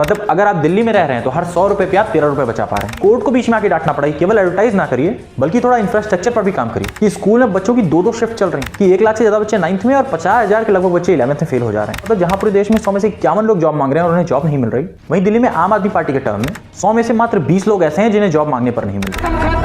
मतलब अगर आप दिल्ली में रह रहे हैं तो हर 100 रुपए पे आप 13 रुपए बचा पा रहे हैं। कोर्ट को बीच में आके डांटना पड़ा, केवल एडवर्टाइज ना करिए बल्कि थोड़ा इंफ्रास्ट्रक्चर पर भी काम करिए। कि स्कूल में बच्चों की 2-2 शिफ्ट चल रही है, कि 1 लाख से ज्यादा बच्चे 9th में और 50,000 के लगभग बच्चे 11th में फेल हो जा रहे हैं। मतलब जहां पूरे देश में 100 में से 51 लोग जॉब मांग रहे हैं और उन्हें जॉब नहीं मिल रही, वहीं दिल्ली में आम आदमी पार्टी के टर्म में 100 में से मात्र 20 लोग ऐसे हैं जिन्हें जॉब मांगने पर नहीं मिल रही।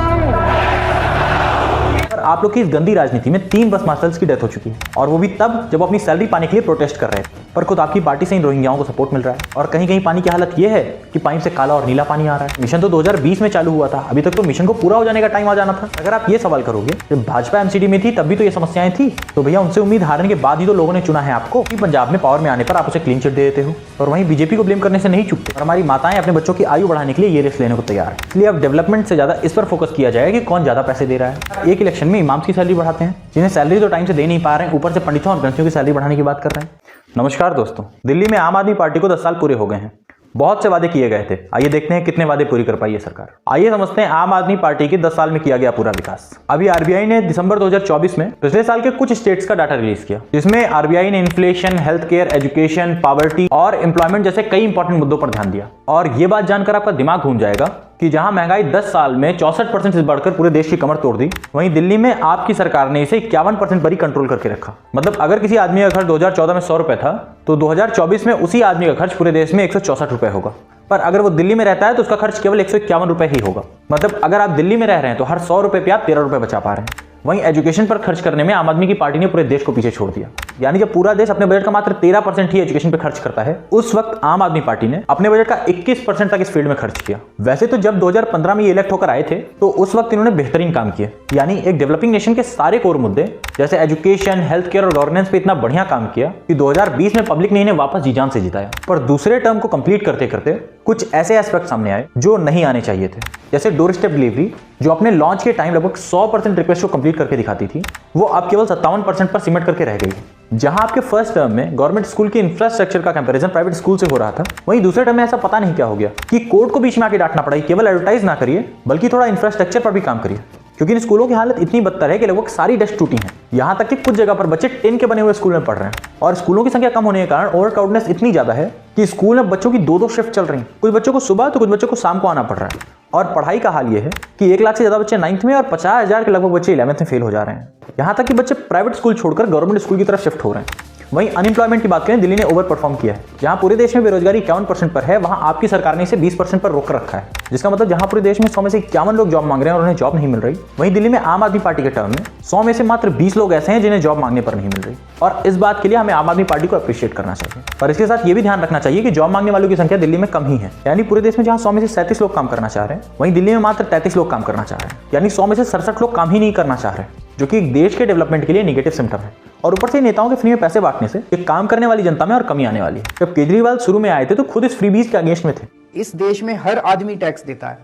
आप लोग की इस गंदी राजनीति में 3 बस मास्टर्स की डेथ हो चुकी है, और वो भी तब जब अपनी सैलरी पाने के लिए प्रोटेस्ट कर रहे थे। पर खुद आपकी पार्टी से इन रोहिंग्याओं को सपोर्ट मिल रहा है, और कहीं कहीं पानी की हालत ये है कि पाइप से काला और नीला पानी आ रहा है। मिशन तो 2020 में चालू हुआ था, अभी तक तो मिशन को पूरा हो जाने का टाइम आ जाना था। अगर आप ये सवाल करोगे जब भाजपा एमसीडी में थी तब भी तो ये समस्याएं थी, तो भैया उनसे उम्मीद हारने के बाद ही तो लोगों ने चुना है आपको कि पंजाब में पावर में आने पर आप उसे क्लीन चिट दे देते हो, और वहीं बीजेपी को ब्लेम करने से नहीं चूकते। और हमारी माताएं अपने बच्चों की आयु बढ़ाने के लिए ये रिस्क लेने को तैयार है। इसलिए अब डेवलपमेंट से ज्यादा इस पर फोकस किया जाएगा कि कौन ज्यादा पैसे दे रहा है। एक इलेक्शन में इमाम्स की सैलरी बढ़ाते हैं जिन्हें सैलरी तो टाइम से दे नहीं पा रहे हैं, ऊपर से पंडितों और ग्रंथियों की सैलरी बढ़ाने की बात कर रहे हैं। नमस्कार दोस्तों, दिल्ली में आम आदमी पार्टी को 10 साल पूरे हो गए हैं। बहुत से वादे किए गए थे, आइए देखते हैं कितने वादे पूरी कर पाई है सरकार। आइए समझते हैं आम आदमी पार्टी के 10 साल में किया गया पूरा विकास। अभी आरबीआई ने दिसंबर 2024 में पिछले साल के कुछ स्टेट्स का डाटा रिलीज किया, जिसमें आरबीआई ने inflation, health care, education, poverty और एम्प्लॉयमेंट जैसे कई इंपॉर्टेंट मुद्दों पर ध्यान दिया। और ये बात जानकर आपका दिमाग घूम जाएगा कि जहां महंगाई 10 साल में 64% से बढ़कर पूरे देश की कमर तोड़ दी, वहीं दिल्ली में आपकी सरकार ने इसे 51% पर ही कंट्रोल करके रखा। मतलब अगर किसी आदमी का खर्च 2014 में 100 रुपए था, तो 2024 में उसी आदमी का खर्च पूरे देश में 164 रुपए होगा। पर अगर वो दिल्ली में रहता है तो उसका खर्च केवल 151 रुपए ही होगा। मतलब अगर आप दिल्ली में रह रहे हैं तो हर 100 रुपए पे आप 13 रुपए बचा पा रहे हैं। वहीं एजुकेशन पर खर्च करने में आम आदमी की पार्टी ने पूरे देश को पीछे छोड़ दिया। यानी जब पूरा देश अपने बजट का मात्र 13% ही एजुकेशन पे खर्च करता है, उस वक्त आम आदमी पार्टी ने अपने बजट का 21% तक इस फील्ड में खर्च किया। वैसे तो जब 2015 में ये इलेक्ट होकर आए थे तो उस वक्त इन्होंने बेहतरीन काम किया, यानी एक डेवलपिंग नेशन के सारे कोर मुद्दे जैसे एजुकेशन, हेल्थ केयर और गवर्नेंस पे इतना बढ़िया काम किया कि 2020 में पब्लिक ने इन्हें वापस जी जान से जिताया। पर दूसरे टर्म को कंप्लीट करते करते कुछ ऐसे एस्पेक्ट सामने आए जो नहीं आने चाहिए थे, जैसे डोर स्टेप डिलीवरी, जो अपने लॉन्च के टाइम लगभग 100% रिक्वेस्ट को कंप्लीट करके दिखाती थी, वो अब केवल 57% पर सिमट करके रह गई। जहां आपके फर्स्ट टर्म में गवर्नमेंट स्कूल के इंफ्रास्ट्रक्चर का कंपैरिजन प्राइवेट स्कूल से हो रहा था, वहीं दूसरे टर्म में ऐसा पता नहीं क्या हो गया कि कोर्ट को बीच में आके डांटना पड़ा, केवल एडवर्टाइज ना करिए बल्कि थोड़ा इंफ्रास्ट्रक्चर पर भी काम करिए। क्योंकि इन स्कूलों की हालत इतनी बदतर है कि लगभग सारी डेस्क टूटी हैं। यहाँ तक कि कुछ जगह पर बच्चे टिन के बने हुए स्कूल में पढ़ रहे हैं, और स्कूलों की संख्या कम होने के कारण ओवरक्राउडनेस इतनी ज्यादा है कि स्कूल में बच्चों की 2-2 शिफ्ट चल रही हैं। कुछ बच्चों को सुबह तो कुछ बच्चों को शाम को आना पड़ रहा है। और पढ़ाई का हाल ये है कि 1 लाख से ज्यादा बच्चे 9th में और 50,000 के लगभग बच्चे 11th में फेल हो जा रहे हैं। यहाँ तक कि बच्चे प्राइवेट स्कूल छोड़कर गवर्नमेंट स्कूल की तरफ शिफ्ट हो रहे हैं। वहीं अनएम्प्लॉयमेंट की बात करें, दिल्ली ने ओवर परफॉर्म किया है। जहां पूरे देश में बेरोजगारी 51% पर है, वहां आपकी सरकार ने इसे 20% पर रोक रखा है। जिसका मतलब जहां पूरे देश में 100 में से 51 लोग जॉब मांग रहे हैं और उन्हें जॉब नहीं मिल रही, वहीं दिल्ली में आम आदमी पार्टी के टर्म में 100 में से मात्र 20 लोग ऐसे हैं जिन्हें जॉब मांगने पर नहीं मिल रही। और इस बात के लिए हमें आम आदमी पार्टी को अप्रिशिएट करना चाहिए। पर इसके साथ ये भी ध्यान रखना चाहिए कि जॉब मांगने वालों की संख्या दिल्ली में कम ही है। यानी पूरे देश में जहां 100 में से 37 लोग काम करना चाह रहे हैं, वहीं दिल्ली में मात्र 33 लोग काम करना चाह रहे हैं। यानी 100 में से 67 लोग काम ही नहीं करना चाह रहे, जो कि एक देश के डेवलपमेंट के लिए नेगेटिव सिम्टम है। और ऊपर से नेताओं के फ्री में पैसे बांटने से एक काम करने वाली जनता में और कमी आने वाली है। जब केजरीवाल शुरू में आए थे तो खुद इस फ्रीबीज के अगेंस्ट में थे। इस देश में हर आदमी टैक्स देता है,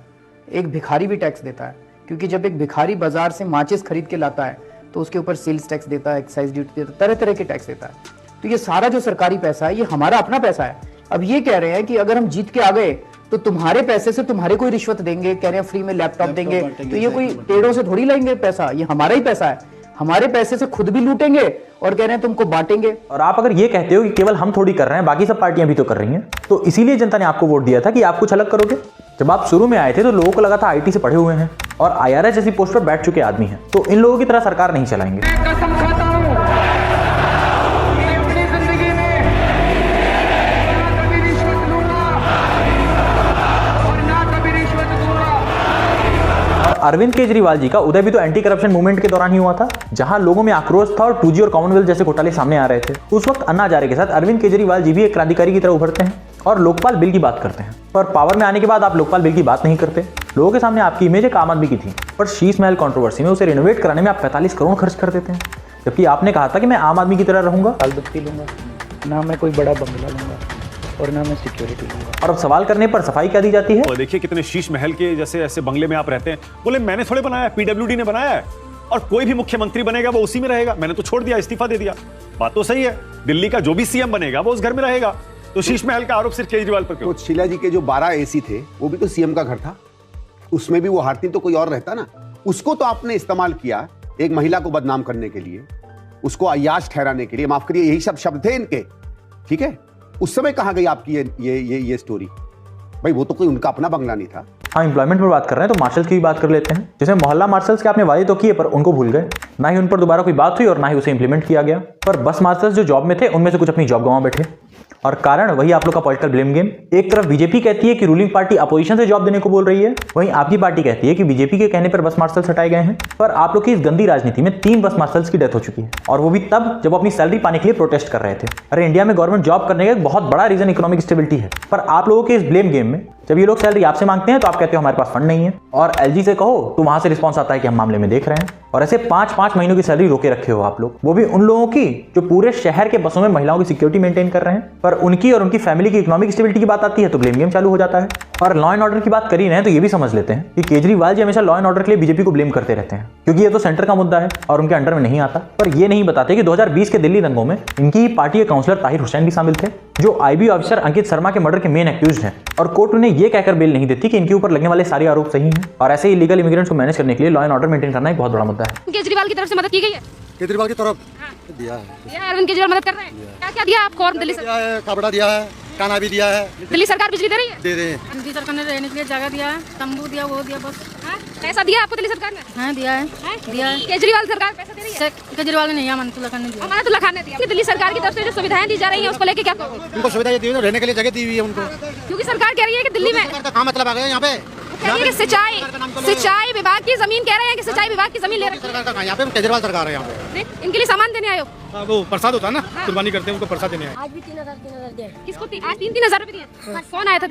एक भिखारी भी टैक्स देता है, क्योंकि जब एक भिखारी बाजार से माचिस खरीद के लाता है तो उसके ऊपर सेल्स टैक्स देता है, एक्साइज ड्यूटी देता है, तरह तरह के टैक्स देता है। तो ये सारा जो सरकारी पैसा है ये हमारा अपना पैसा है। अब ये कह रहे हैं कि अगर हम जीत के आ गए तो तुम्हारे पैसे से तुम्हारे कोई रिश्वत देंगे, कह रहे हैं फ्री में लैपटॉप देंगे, तो ये कोई टेढ़ों से थोड़ी लाएंगे पैसा, ये हमारा ही पैसा है। हमारे पैसे से खुद भी लूटेंगे और कह रहे हैं तुमको बांटेंगे। और आप अगर ये कहते हो कि केवल हम थोड़ी कर रहे हैं, बाकी सब पार्टियां भी तो कर रही हैं, तो इसीलिए जनता ने आपको वोट दिया था कि आप कुछ अलग करोगे। जब आप शुरू में आए थे तो लोगों को लगा था आईटी से पढ़े हुए हैं और आईआरएस जैसी पोस्ट पर बैठ चुके आदमी हैं, तो इन लोगों की तरह सरकार नहीं चलाएंगे। अरविंद केजरीवाल जी का उदय भी तो एंटी करप्शन मूवमेंट के दौरान ही हुआ था, जहां लोगों में आक्रोश था और 2G और कॉमनवेल्थ जैसे घोटाले सामने आ रहे थे। उस वक्त अन्ना हजारे के साथ अरविंद केजरीवाल जी भी एक क्रांतिकारी की तरह उभरते हैं और लोकपाल बिल की बात करते हैं। पर पावर में आने के बाद आप लोकपाल बिल की बात नहीं करते। लोगों के सामने आपकी इमेज एक आम आदमी की थी, पर शीश महल कंट्रोवर्सी में उसे रिनोवेट कराने में आप 45 करोड़ खर्च कर देते हैं, जबकि आपने कहा था कि मैं आम आदमी की तरह रहूंगा, लूंगा ना, मैं कोई बड़ा बंगला लूंगा और ना मैं सिक्योरिटी लूंगा। और अब सवाल करने पर सफाई क्या दी जाती है। और देखिए कितने शीश महल के जैसे ऐसे बंगले में आप रहते हैं। बोले मैंने थोड़े बनाया, पीडब्ल्यूडी ने बनाया है, और कोई भी मुख्यमंत्री बनेगा वो उसी में रहेगा। मैंने तो छोड़ दिया, इस्तीफा दे दिया। बात तो सही है, दिल्ली का जो भी सीएम बनेगा वो उस घर में रहेगा। तो शीश महल का आरोप सिर्फ केजरीवाल पर क्यों? तो शीला जी के जो 12 एसी थे वो भी तो सीएम का घर था, उसमें भी वो हारती तो कोई और रहता ना। उसको तो आपने इस्तेमाल किया एक महिला को बदनाम करने के लिए, उसको अय्याश ठहराने के लिए। माफ करिए, यही सब शब्द थे इनके, ठीक है। उस समय कहाँ गई आपकी ये स्टोरी? भाई वो तो कोई उनका अपना बंगला नहीं था। हाँ, एम्प्लॉयमेंट पर बात कर रहे हैं तो मार्शल्स की भी बात कर लेते हैं। जैसे मोहल्ला मार्शल्स के आपने वादे तो किए पर उनको भूल गए, ना ही उन पर दोबारा कोई बात हुई और ना ही उसे इंप्लीमेंट किया गया। पर बस मार्शल्स जो जॉब में थे उनमें से कुछ अपनी जॉब गंवा बैठे और कारण वही आप लोग का पॉलिटिकल ब्लेम गेम। एक तरफ बीजेपी कहती है कि रूलिंग पार्टी अपोजिशन से जॉब देने को बोल रही है, वहीं आपकी पार्टी कहती है कि बीजेपी के कहने पर बस मार्शल्स हटाए गए हैं। पर आप लोग की इस गंदी राजनीति में 3 बस मार्शल्स की डेथ हो चुकी है और वो भी तब जब वो अपनी सैलरी पाने के लिए प्रोटेस्ट कर रहे थे। अरे इंडिया में गवर्नमेंट जॉब करने का एक बहुत बड़ा रीजन इकोनॉमिक स्टेबिलिटी है, पर आप लोगों के इस ब्लेम गेम में जब ये लोग सैलरी आपसे मांगते हैं तो आप कहते हो हमारे पास फंड नहीं है, और एलजी से कहो तो वहां से रिस्पॉन्स आता है कि हम मामले में देख रहे हैं। और ऐसे 5-5 महीनों की सैलरी रोके रखे हो आप लोग, वो भी उन लोगों की जो पूरे शहर के बसों में महिलाओं की सिक्योरिटी मेंटेन कर रहे हैं। पर उनकी और उनकी फैमिली की इकोनॉमिक स्टेबिलिटी की बात आती है तो ब्लेम गेम चालू हो जाता है। और लॉ एंड ऑर्डर की बात करी है तो ये भी समझ लेते हैं कि केजरीवाल जी हमेशा लॉ एंड ऑर्डर के लिए बीजेपी को ब्लेम करते रहते हैं, क्योंकि ये तो सेंटर का मुद्दा है और उनके अंडर में नहीं आता। पर ये नहीं बताते कि 2020 के दिल्ली दंगों में इनकी ही पार्टी के काउंसलर ताहिर हुसैन भी शामिल थे, जो आईबी ऑफिसर अंकित शर्मा के मर्डर के मेन एक्यूज्ड हैं, और कोर्ट उन्हें यह कहकर बेल नहीं देती कि इनके ऊपर लगने वाले सारे आरोप सही हैं। और ऐसे इलीगल इमिग्रेंट्स को मैनेज करने के लिए लॉ एंड ऑर्डर मेंटेन करना एक बहुत बड़ा मुद्दा है। केजरीवाल की तरफ से मदद की गई है? केजरीवाल की तरफ दिया है। अरविंद केजरीवाल मदद कर रहे हैं? क्या क्या दिया आपको? और दिल्ली दिया है, कपड़ा दिया है, खाना भी दिया है। दिल्ली सरकार बिजली दे रही है? दे रहे हैं। दिल्ली सरकार ने रहने के लिए जगह दिया है, तंबू दिया, वो दिया, बस। हाँ? पैसा दिया आपको दिल्ली सरकार ने? हाँ दिया है, दिया है। केजरीवाल सरकार पैसा दे रही है? केजरीवाल ने नहीं, अमानतुल्लाह खान ने दिया। अमानतुल्लाह खान ने दिया। दिल्ली सरकार की तरफ से जो सुविधाएं दी जा रही हैं उसको लेके क्या कहो? उनको सुविधा ये दी हुई है, रहने के लिए जगह दी हुई है उनको। क्योंकि सरकार कह रही है कि दिल्ली में कहाँ मतलब आ गया यहाँ पे? कह रही है कि सिंचाई विभाग की जमीन, कह रहे हैं कि सिंचाई विभाग की जमीन ले रखी है। सरकार का कहाँ? यहाँ पे केजरीवाल सरकार है यहाँ पे। इनके लिए सामान देने आयो? वो प्रसाद होता है ना, कुर्बानी करते हैं उनको प्रसाद देने आए। आज भी 3,000 दिए। किसको? आज 3,000 रुपए दिए। कौन आया था?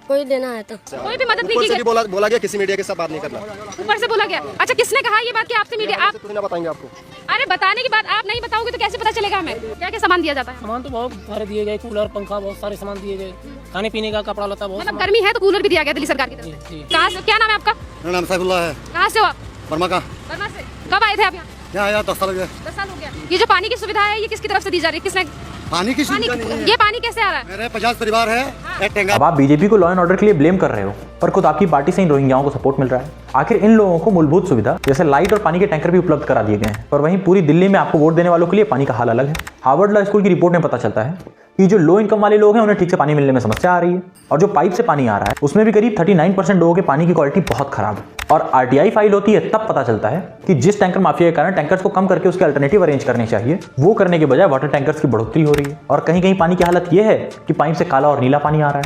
कोई देना है तो कोई भी मदद नहीं की गई। बोला गया किसी मीडिया के साथ बात नहीं करना। ऊपर से बोला गया। अच्छा, किसने कहा ये बात कि आपसे मीडिया? आप कुछ ना बताएंगे आपको। अरे बताने की बात आप नहीं बताओगे तो कैसे पता चलेगा हमें? क्या क्या सामान दिया जाता है? सामान तो बहुत सारे दिए गए, कूलर, पंखा, बहुत सारे सामान दिए गए, खाने पीने का, कपड़ा लता, बहुत मतलब गर्मी है तो कूलर भी दिया गया दिल्ली सरकार की तरफ से। कहाँ से? क्या नाम है आपका? मेरा नाम सैफुल्लाह है। कहाँ से हो आप? वर्मा का। बर्मा से। कब आए थे आप यहाँ? यहाँ आया 10 साल हो गया। 10 साल हो गया। ये जो पानी की सुविधा है ये किसकी तरफ से दी जा रही है? किसने? पानी की सुविधा नहीं है। ये पानी कैसे आ रहा है? मेरे 50 परिवार है, एक टेंगा। अब आप बीजेपी को लॉ एंड ऑर्डर के लिए ब्लेम कर रहे हो, पर खुद आपकी पार्टी से इन रोहिंग्याओं को सपोर्ट मिल रहा है। आखिर इन लोगों को मूलभूत सुविधा जैसे लाइट और पानी के टैंकर भी उपलब्ध करा दिए गए हैं, पर वहीं पूरी दिल्ली में आपको वोट देने वालों के लिए पानी का हाल अलग है। हार्वर्ड लॉ स्कूल की रिपोर्ट में पता चलता है कि जो लो इनकम वाले लोग हैं उन्हें ठीक से पानी मिलने में समस्या आ रही है, और जो पाइप से पानी आ रहा है उसमें भी करीब 39% लोगों के पानी की क्वालिटी बहुत खराब है। और आरटीआई फाइल होती है तब पता चलता है कि जिस टैंकर माफिया के कारण टैंकर्स को कम करके उसके अल्टरनेटिव अरेंज करने चाहिए, वो करने के बजाय वाटर टैंकर्स की बढ़ोतरी हो रही है। और कहीं कहीं पानी की हालत यह है कि पाइप से काला और नीला पानी आ रहा है।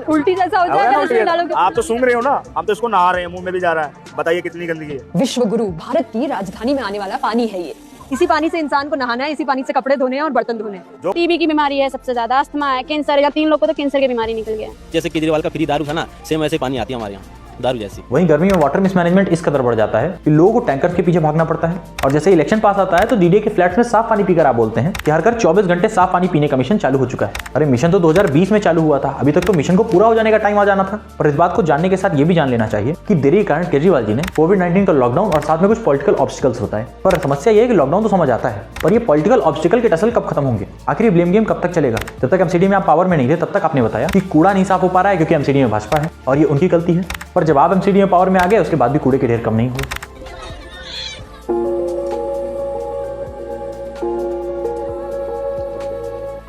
उल्टी जैसा हो जाए। आप तो सूंघ रहे हो ना, हम तो इसको नहा रहे हैं, मुंह में भी जा रहा है। बताइए कितनी गंदगी है। विश्व गुरु भारत की राजधानी में आने वाला पानी है ये। इसी पानी से इंसान को नहाना है, इसी पानी से कपड़े धोने हैं और बर्तन धोने हैं। टीबी की बीमारी है सबसे ज्यादा, अस्थमा है, कैंसर है। 3 लोग को तो कैंसर की बीमारी निकल गया। जैसे केजरीवाल का फ्री दारू था ना, सेम ऐसे पानी आती है हमारे यहाँ, दारू जैसी। वहीं गर्मी में वाटर मिसमैनेजमेंट इस कदर बढ़ जाता है कि लोगों को टैंकर्स के पीछे भागना पड़ता है। और जैसे इलेक्शन पास आता है तो डीडीए के फ्लैट्स में साफ पानी पीकर आप बोलते हैं कि हर घर 24 घंटे साफ पानी पीने का मिशन चालू हो चुका है। अरे मिशन तो 2020 में चालू हुआ था, अभी तक तो मिशन को पूरा हो जाने का टाइम आ जाना था। पर इस बात को जानने के साथ ये भी जान लेना चाहिए कि देरी के कारण केजरीवाल जी ने कोविड-19 का लॉकडाउन और साथ में कुछ पॉलिटिकल ऑब्स्टिकल्स होता है। पर समस्या यह है कि लॉकडाउन तो समझ आता है, पर ये पॉलिटिकल ऑब्स्टिकल के टसल कब खत्म होंगे? आखिर ब्लेम गेम कब तक चलेगा? जब तक एमसीडी में आप पावर में नहीं थे तब तक आपने बताया कि कूड़ा नहीं साफ हो पा रहा है क्योंकि एमसीडी में भाजपा है और ये उनकी गलती है। पर जब आप एमसीडी में पावर में आ गए उसके बाद भी कूड़े के ढेर कम नहीं हुए।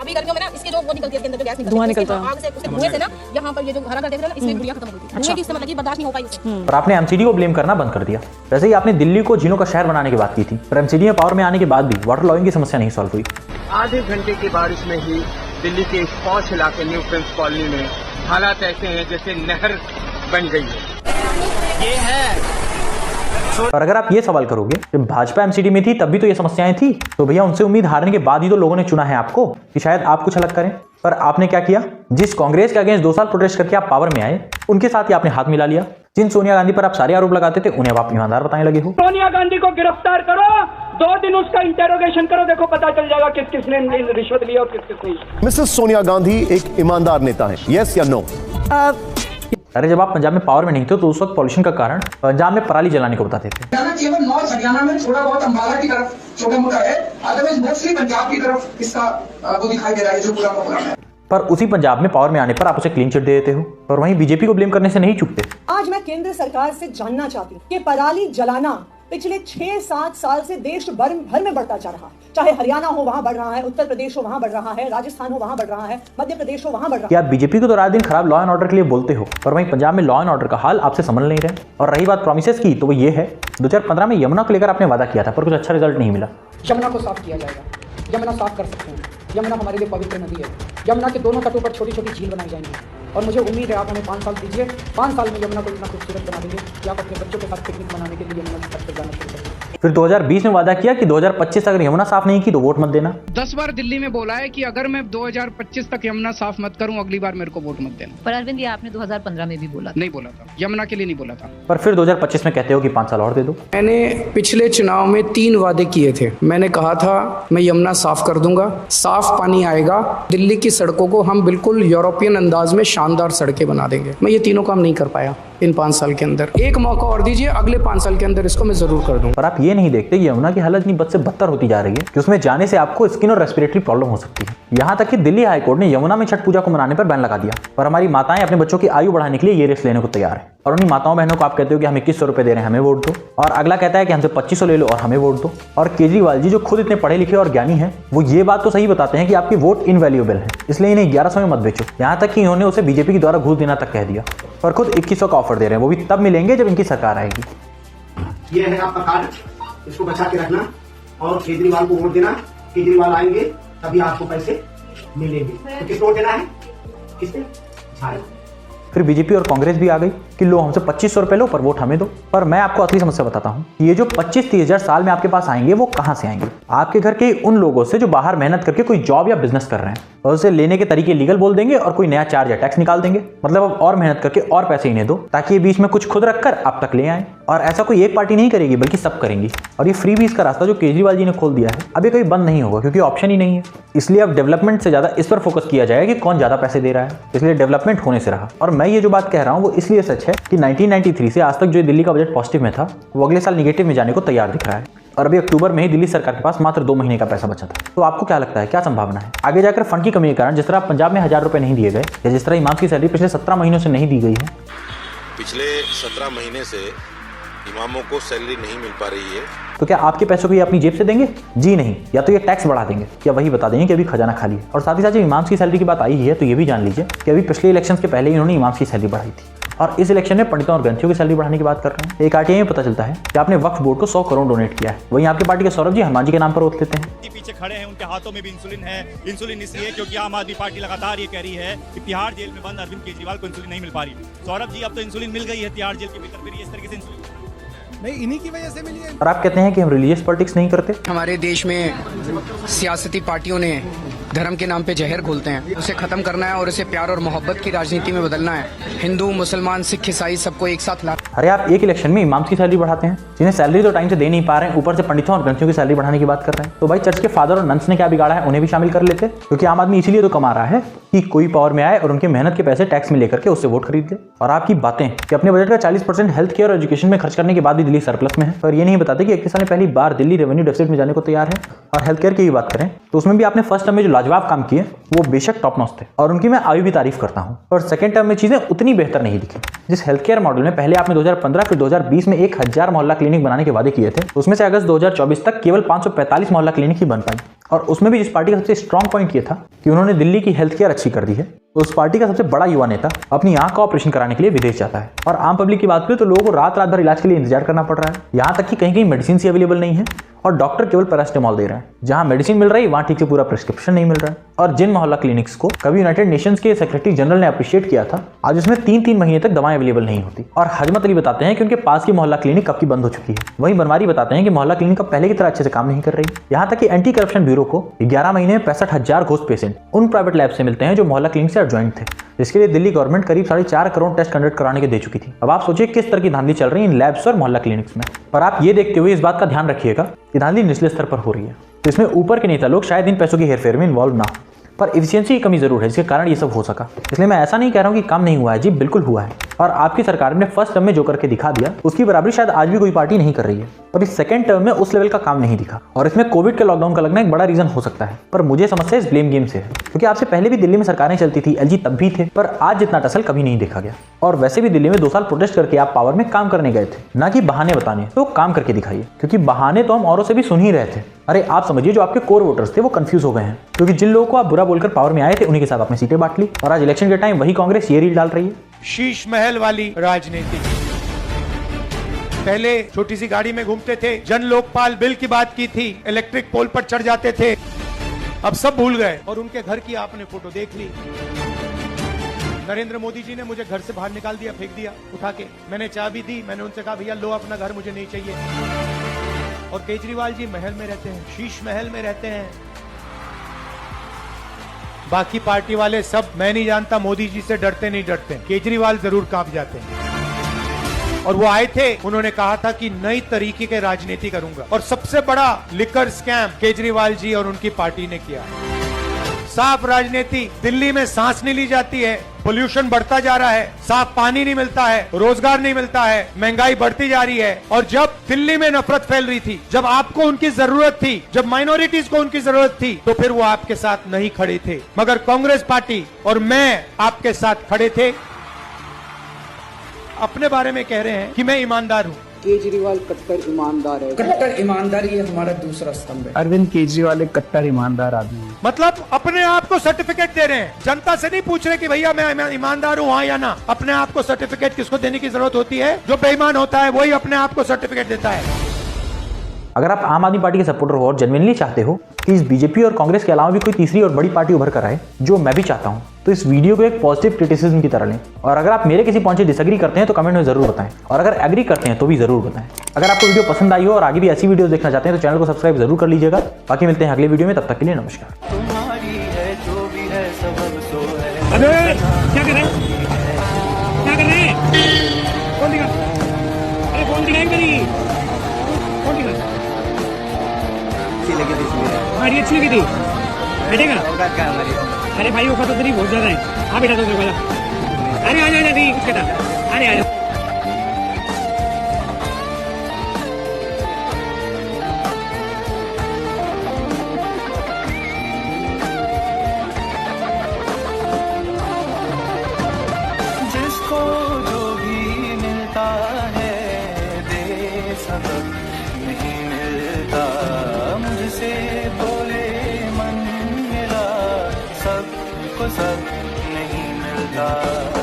अभी गर्मियों में ना इसके जो वो निकलती है, इसके अंदर जो गैस निकलती है, धुआं निकलता है। आग से उसके धुएं से ना यहाँ पर ये जो हरा घर देख रहे हो ना, इसमें गुड़िया खत्म हो गई थी। धुएं की इससे मतलब कि बर्दाश्त नहीं हो पाई इसे। पर आपने एमसीडी को ब्लेम करना बंद कर दिया। वैसे ही आपने दिल्ली को झीलों का शहर बनाने की बात की थी, पर एमसीडी में पावर में आने के बाद भी वाटर लॉगिंग की समस्या नहीं सॉल्व हुई। आधे घंटे की बारिश में ही दिल्ली के इस पॉश इलाके न्यू फ्रेंड्स कॉलोनी में हालात ऐसे हैं जैसे नहर बन गई है। ये है। और अगर आप ये सवाल करोगे जब भाजपा एमसीडी में थी तब भी तो ये समस्याएं थी, तो भैया उनसे उम्मीद हारने के बाद ही तो लोगों ने चुना है आपको कि शायद आप कुछ अलग करें। पर आपने क्या किया? जिस कांग्रेस के अगेंस्ट 2 साल प्रोटेस्ट करके आप पावर में आए, उनके साथ ही आपने हाथ मिला लिया। जिन सोनिया गांधी पर आप सारे आरोप लगाते थे उन्हें आप ईमानदार बताने लगे हो। सोनिया गांधी को गिरफ्तार करो, 2 दिन उसका इंटेरोगेशन करो, देखो पता चल जाएगा किस किसने रिश्वत लिया और किस किसने। मिसेस सोनिया गांधी एक ईमानदार नेता है, यस या नो? अरे जब आप पंजाब में पावर में नहीं थे तो उस वक्त पॉल्यूशन का कारण पंजाब में पराली जलाने को बताते थे। केवल नॉर्थ हरियाणा में थोड़ा बहुत अंबाला की तरफ छोटा मोटा है, अदरवाइज मोस्टली पंजाब की तरफ इसका वो दिखाई दे रहा है जो पूरा का पूरा है। पर उसी पंजाब में पावर में आने पर आप उसे क्लीन चिट दे देते हो, और वहीं बीजेपी को ब्लेम करने से नहीं चूकते। आज मैं केंद्र सरकार से जानना चाहती हूँ कि पराली जलाना पिछले 6-7 साल से देश भर में बढ़ता जा रहा है। चाहे हरियाणा हो वहां बढ़ रहा है, उत्तर प्रदेश हो वहां बढ़ रहा है, राजस्थान हो वहां बढ़ रहा है, मध्य प्रदेश हो वहां बढ़ रहा है। आप बीजेपी को तो रात दिन खराब लॉ एंड ऑर्डर के लिए बोलते हो, पर वहीं पंजाब में लॉ एंड ऑर्डर का हाल आपसे संभल नहीं रहे। और रही बात प्रॉमिसेस की, तो वो ये है 2015 में यमुना को लेकर आपने वादा किया था, पर कुछ अच्छा रिजल्ट नहीं मिला। यमुना को साफ किया जाएगा, यमुना साफ कर सकते हैं। यमुना हमारे लिए पवित्र नदी है। यमुना के दोनों तटों पर छोटी छोटी झील बनाई जाएंगी और मुझे उम्मीद है आप हमें 5 साल दीजिए, 5 साल में यमुना को इतना खूबसूरत बना देंगे कि आप अपने बच्चों के साथ पिकनिक मनाने के लिए यमुना के तट पर जाना शुरू करें। फिर 2020 में वादा किया कि 2025 अगर यमुना साफ नहीं की तो वोट मत देना। 10 बार दिल्ली में बोला है कि अगर मैं 2025 तक यमुना साफ मत करूं, अगली बार मेरे को वोट मत देना। पर अरविंद, ये आपने 2015 में भी बोला था। नहीं बोला था, यमुना के लिए नहीं बोला था। पर फिर 2025 में कहते हो कि 5 साल और दे दो। मैंने पिछले चुनाव में 3 वादे किए थे। मैंने कहा था मैं यमुना साफ कर दूंगा, साफ पानी आएगा, दिल्ली की सड़कों को हम बिल्कुल यूरोपियन अंदाज में शानदार सड़कें बना देंगे। मैं ये तीनों काम नहीं कर पाया इन 5 साल के अंदर। एक मौका और दीजिए, अगले 5 साल के अंदर इसको मैं जरूर कर दूंगा। पर आप ये नहीं देखते कि यमुना की हालत इतनी बद से बदतर होती जा रही है कि उसमें जाने से आपको स्किन और रेस्पिरेटरी प्रॉब्लम हो सकती है। यहाँ तक कि दिल्ली हाई कोर्ट ने यमुना में छठ पूजा को मनाने पर बैन लगा दिया। पर हमारी माताएं अपने बच्चों की आयु बढ़ाने के लिए ये रिस्क लेने को तैयार है। और उन्हीं माताओं बहनों को आप कहते हो कि हम 2100 रुपए दे रहे हैं, हमें वोट दो। और अगला कहता है कि हमसे 2500 ले लो और हमें वोट दो। और केजरीवाल जी जो खुद इतने पढ़े लिखे और ज्ञानी हैं, वो ये बात तो सही बताते हैं कि आपकी वोट इनवैल्यूएबल है, इसलिए इन्हें 1100 में मत बेचो। यहाँ तक कि इन्होंने उसे बीजेपी के द्वारा घूस देना तक कह दिया। और खुद 2100 का ऑफर दे रहे हैं, वो भी तब मिलेंगे जब इनकी सरकार आएगी। ये है आपका कार्ड, इसको बचा के रखना और केजरीवाल को वोट देना। केजरीवाल आएंगे तभी आपको पैसे मिलेंगे। तो किसको वोट देना है? किसने? झाड़ू। फिर बीजेपी और कांग्रेस भी आ गई कि लो हमसे 2500 रुपए लो पर वोट हमें दो। पर मैं आपको असली समस्या बताता हूँ, ये जो 25-30 हजार साल में आपके पास आएंगे वो कहाँ से आएंगे? आपके घर के उन लोगों से जो बाहर मेहनत करके कोई जॉब या बिजनेस कर रहे हैं और उसे लेने के तरीके लीगल बोल देंगे और कोई नया चार्ज या टैक्स निकाल देंगे। मतलब अब और मेहनत करके और पैसे इन्हें दो ताकि ये बीच में कुछ खुद रखकर आप तक ले आए। और ऐसा कोई एक पार्टी नहीं करेगी बल्कि सब करेंगी। और ये फ्री बीज का रास्ता जो केजरीवाल जी ने खोल दिया है, अब ये कभी बंद नहीं होगा क्योंकि ऑप्शन ही नहीं है। इसलिए अब डेवलपमेंट से ज्यादा इस पर फोकस किया जाएगा कि कौन ज्यादा पैसे दे रहा है। इसलिए डेवलपमेंट होने से रहा। और मैं ये जो बात कह रहा हूँ वो इसलिए सच है कि 1993 से आज तक जो दिल्ली का बजट पॉजिटिव में था वो अगले साल निगेटिव में जाने को तैयार दिख रहा है। और अभी अक्टूबर में ही दिल्ली सरकार के पास मात्र 2 महीने का पैसा बचा था। तो आपको क्या लगता है, क्या संभावना है आगे जाकर फंड की कमी के कारण जिस तरह पंजाब में 1000 रुपए नहीं दिए गए या जिस तरह इमाम की सैलरी पिछले 17 महीनों से नहीं दी गई है? पिछले 17 महीने से इमामों को सैलरी नहीं मिल पा रही है। तो क्या आपके पैसों को ये अपनी जेब से देंगे? जी नहीं, या तो ये टैक्स बढ़ा देंगे या वही बता देंगे कि अभी खजाना खाली है। और साथ ही साथ जब इमाम्स की सैलरी की बात आई है तो ये भी जान लीजिए कि अभी पिछले इलेक्शंस के पहले ही इन्होंने इमाम्स की सैलरी बढ़ाई थी और इस इलेक्शन में पंडितों और ग्रंथियों की सैलरी बढ़ाने की बात कर रहे हैं। एक आरटीआई में पता चलता है कि आपने वक्फ बोर्ड को 100 करोड़ डोनेट किया है। वहीं आपकी पार्टी के सौरभ जी हनुमान जी के नाम पर वोट लेते हैं। पीछे खड़े हैं, उनके हाथों में भी इंसुलिन है। इंसुलिन इसलिए क्योंकि आम आदमी पार्टी लगातार ये कह रही है कि तिहाड़ जेल में बंद अरविंद केजरीवाल को इंसुलिन नहीं मिल पा रही। सौरभ जी अब तो इंसुलिन मिल गई है तिहाड़ जेल के भीतर, फिर इस तरीके से इंसुलिन नहीं इन्हीं की वजह से मिली है। और आप कहते हैं कि हम रिलीजियस पॉलिटिक्स नहीं करते। हमारे देश में सियासती पार्टियों ने धर्म के नाम पे जहर घोलते हैं, उसे खत्म करना है और उसे प्यार और मोहब्बत की राजनीति में बदलना है। हिंदू, मुसलमान, सिख, ईसाई सबको एक साथ ला। अरे आप एक इलेक्शन में इमाम्स की सैलरी बढ़ाते हैं जिन्हें सैलरी तो टाइम से दे नहीं पा रहे हैं, ऊपर से पंडितों और ग्रंथियों की सैलरी बढ़ाने की बात कर रहे हैं। तो भाई चर्च के फादर और नंस ने क्या बिगाड़ा है, उन्हें भी शामिल कर लेते, क्योंकि आम आदमी इसीलिए तो कमा रहा है कि कोई पावर में आए और उनके मेहनत के पैसे टैक्स में लेकर के उससे वोट खरीद ले। और आपकी बातें कि अपने बजट का 40% हेल्थ केयर और एजुकेशन में खर्च करने के बाद भी दिल्ली सरप्लस में है, पर ये नहीं बताते कि 21 साल में पहली बार दिल्ली रेवेन्यू डेफिसिट में जाने को तैयार है। और हेल्थ केयर की भी बात करें तो उसमें भी आपने फर्स्ट टर्म में जो लाजवाब काम किए वो बेशक टॉप नॉच थे और उनकी मैं आयु भी तारीफ करता हूं, और सेकंड टर्म में चीजें उतनी बेहतर नहीं दिखी। जिस हेल्थ केयर मॉडल में पहले आपने 2015 फिर 2020 में 1000 मोहल्ला क्लिनिक बनाने के वादे किए थे, उसमें से अगस्त 2024 तक केवल 545 मोहल्ला क्लिनिक ही बन पाई। और उसमें भी जिस पार्टी का सबसे स्ट्रॉन्ग पॉइंट ये था कि उन्होंने दिल्ली की हेल्थ केयर अच्छी कर दी है, तो उस पार्टी का सबसे बड़ा युवा नेता अपनी आंख का ऑपरेशन कराने के लिए विदेश जाता है। और आम पब्लिक की बात करें तो लोगों को रात रात भर इलाज के लिए इंतजार करना पड़ रहा है। यहाँ तक कि कहीं कहीं मेडिसिन ही अवेलेबल नहीं है और डॉक्टर केवल पैरासिटामोल दे रहे हैं। जहां मेडिसिन मिल रही है वहां ठीक से पूरा प्रिस्क्रिप्शन नहीं मिल रहा है। और जिन मोहल्ला क्लिनिक्स को कभी यूनाइटेड नेशंस के सेक्रेटरी जनरल ने अप्रिशिएट किया था, आज उसमें 3-3 महीने तक दवाएं अवेलेबल नहीं होती। और हजमत अली बताते हैं कि उनके पास की मोहल्ला क्लिनिक कब की बंद हो चुकी है। वहीं बनवारी बताते हैं कि मोहल्ला क्लिनिक अब पहले की तरह अच्छे से काम नहीं कर रही। यहाँ तक कि एंटी करप्शन ब्यूरो को 11 महीने में 65,000 घोस्ट पेशेंट उन प्राइवेट लैब से मिलते हैं जो मोहल्ला क्लिनिक से एडजॉइंट थे, जिसके लिए दिल्ली गवर्नमेंट करीब 4.5 करोड़ टेस्ट कंडक्ट कराने के दे चुकी थी। अब आप सोचिए किस तरह की धांधली चल रही है इन लैब्स और मोहल्ला क्लिनिक्स में। पर आप ये देखते हुए इस बात का ध्यान रखिएगा कि धांधली निचले स्तर पर हो रही है, तो इसमें ऊपर के नेता लोग शायद इन पैसों की हेरफेर में इन्वॉल्व ना हो, पर एफिशिएंसी की कमी जरूर है जिसके कारण ये सब हो सका। इसलिए मैं ऐसा नहीं कह रहा हूँ कि काम नहीं हुआ है, जी बिल्कुल हुआ है। और आपकी सरकार ने फर्स्ट टर्म में जो करके दिखा दिया उसकी बराबरी शायद आज भी कोई पार्टी नहीं कर रही है। और इस सेकंड टर्म में उस लेवल का काम नहीं दिखा और इसमें कोविड के लॉकडाउन का लगना एक बड़ा रीजन हो सकता है। पर मुझे समस्या इस ब्लेम गेम से है, क्योंकि आपसे पहले भी दिल्ली में सरकारें चलती थी, एलजी तब भी थे, पर आज जितना टसल कभी नहीं देखा गया। और वैसे भी दिल्ली में 2 साल प्रोटेस्ट करके आप पावर में काम करने गए थे, ना कि बहाने बताने। तो काम करके दिखाइए, क्योंकि बहाने तो हम औरों से भी सुन ही रहे थे। अरे आप समझिए, जो आपके कोर वोटर्स थे वो कंफ्यूज हो गए हैं, क्योंकि जिन लोगों को आप बुरा बोलकर पावर में आए थे उन्हीं के साथ आपने सीटें बांट ली। और आज इलेक्शन के टाइम वही कांग्रेस ये रील डाल रही है। शीश महल वाली राजनीति। पहले छोटी सी गाड़ी में घूमते थे, जन लोकपाल बिल की बात की थी, इलेक्ट्रिक पोल पर चढ़ जाते थे, अब सब भूल गए। और उनके घर की आपने फोटो देख ली। नरेंद्र मोदी जी ने मुझे घर से बाहर निकाल दिया, फेंक दिया उठा के। मैंने चाबी दी, मैंने उनसे कहा भैया लो अपना घर, मुझे नहीं चाहिए। और केजरीवाल जी महल में रहते हैं, शीश महल में रहते हैं। बाकी पार्टी वाले सब, मैं नहीं जानता मोदी जी से डरते नहीं डरते, केजरीवाल जरूर कांप जाते हैं। और वो आए थे, उन्होंने कहा था कि नई तरीके के राजनीति करूंगा। और सबसे बड़ा लिकर स्कैम केजरीवाल जी और उनकी पार्टी ने किया। साफ राजनीति। दिल्ली में सांस नहीं ली जाती है, पोल्यूशन बढ़ता जा रहा है, साफ पानी नहीं मिलता है, रोजगार नहीं मिलता है, महंगाई बढ़ती जा रही है। और जब दिल्ली में नफरत फैल रही थी, जब आपको उनकी जरूरत थी, जब माइनॉरिटीज को उनकी जरूरत थी, तो फिर वो आपके साथ नहीं खड़े थे। मगर कांग्रेस पार्टी और मैं आपके साथ खड़े थे। अपने बारे में कह रहे हैं कि मैं ईमानदार हूं। केजरीवाल कट्टर ईमानदार है। कट्टर ईमानदार, ये हमारा दूसरा स्तंभ है। अरविंद केजरीवाल एक कट्टर ईमानदार आदमी है। मतलब अपने आप को सर्टिफिकेट दे रहे हैं, जनता से नहीं पूछ रहे कि भैया मैं ईमानदार हूँ हाँ या ना। अपने आप को सर्टिफिकेट किसको देने की जरूरत होती है? जो बेईमान होता है वही अपने आप को सर्टिफिकेट देता है। अगर आप आम आदमी पार्टी के सपोर्टर हो और जेन्युइनली चाहते हो कि इस बीजेपी और कांग्रेस के अलावा भी कोई तीसरी और बड़ी पार्टी उभर कर आए, जो मैं भी चाहता हूं, तो इस वीडियो को एक पॉजिटिव क्रिटिसिज्म की तरह लें। और अगर आप मेरे किसी पॉइंट से डिसएग्री करते हैं तो कमेंट में जरूर बताएं, और अगर एग्री करते हैं तो भी जरूर बताएं। अगर आपको वीडियो पसंद आई हो और आगे भी ऐसी वीडियो देखना चाहते हैं तो चैनल को सब्सक्राइब जरूर कर लीजिएगा। बाकी मिलते हैं अगले वीडियो में, तब तक के लिए नमस्कार। क्या कर रहे हैं? क्या कर रहे हैं? कौन दिखा? अरे कौन दिखाएंगे? कौन दिखा? गाड़ी अच्छी लगी थी, बैठेगा? अरे भाई वो खतरनाक बहुत ज्यादा है। हाँ बेटा तो अरे आ जा नहीं कुछ कहता। अरे आ जा। जिसको जो भी मिलता है दे सबक नहीं मिलता। मुझसे बोले मन मिला, सबको सब नहीं मिलता।